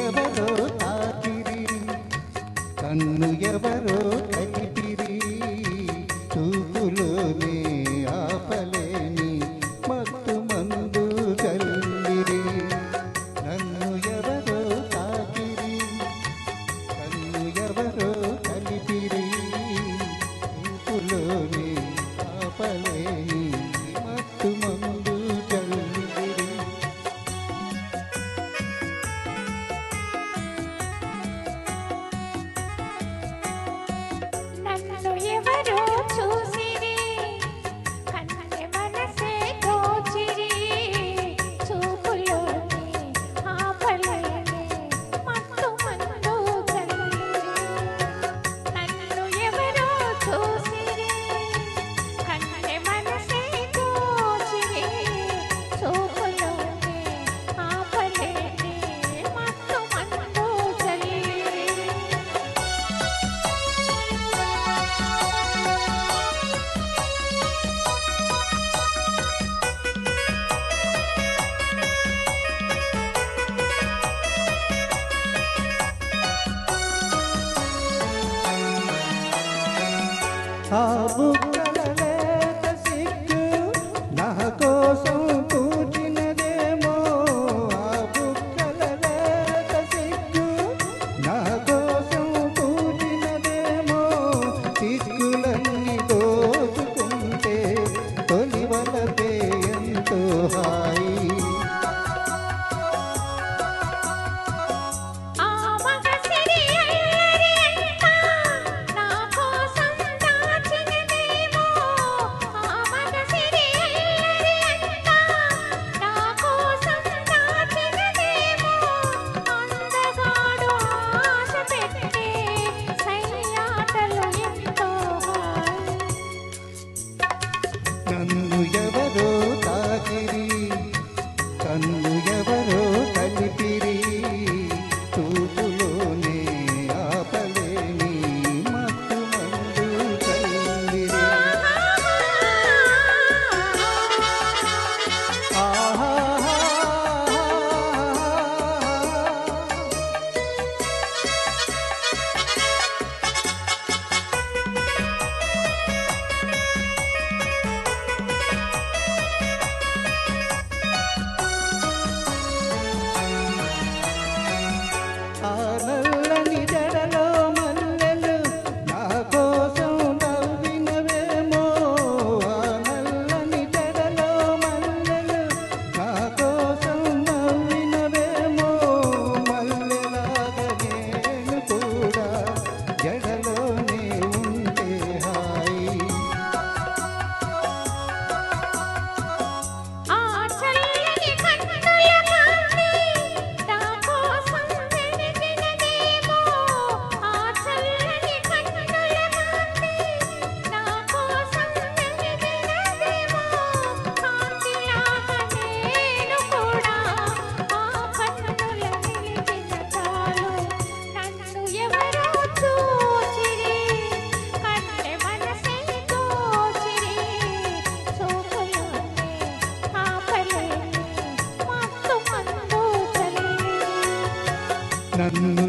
ఎవరో తాకిరి కన్ను ఎవరో కలిపిరి చూపులోనే ఆపలేని మత్తు మందు చల్లిరి నన్ను ఎవరో తాకిరి కన్ను ఎవరో కలిపిరి చూపులోనే ఆపలేని మత్తు మందు చల్లిరి నన్ను ఎవరో చూసిరి కన్నె మనసే దోచిరి చూపులోని ఆపలేని మత్తు మందు చల్లిరి నన్ను ఎవరో చూసిరి కన్నె మనసే దోచిరి చూపులోని ఆపలేని మత్తు మందు చల్లిరి ఆ బుగ్గల లేత సిగ్గు నా కోసం పూచినదేమో ఆ బుగ్గల లేత సిగ్గు నా కోసం పూచినదేమో సిగ్గులన్నీ దోచుకుంటే తొలి వలపే ఎంతో హాయి ఆ మగసిరి అల్లరి అంతా నా కోసం దాచినదేమో ఆ మగసిరి అల్లరి అంతా నా కోసం దాచినదేమో అందగాడు ఆశ పెట్టే సయ్యాటలు ఎంతో హాయి నన్ను ఎవరో తాకిరి కన్ను ఎవరో కలిపిరి చూపులోనే ఆపలేని మత్తు మందు చల్లిరి ఆ నల్లని జడలో మల్లెలు నా కోసం నవ్వినవేమో ఆ నల్లని జడలో మల్లెలు నా కోసం నవ్వినవేమో మల్లెలాగా నేను కూడా జడలోనే ఉంటే హాయి ఆ చల్లని కన్నుల కాంతి నా కోసం వెలిగినదేమో ఆ చల్లని కన్నుల కాంతి నా కోసం వెలిగినదేమో కాంతిలాగా నేను కూడా ఆ కన్నుల వెలిగిన చాలు నన్ను ఎవరో చూచిరి కన్నె మనసే దోచిరి చూపులోనే ఆపలేని మత్తు మందు చల్లిరి నన్ను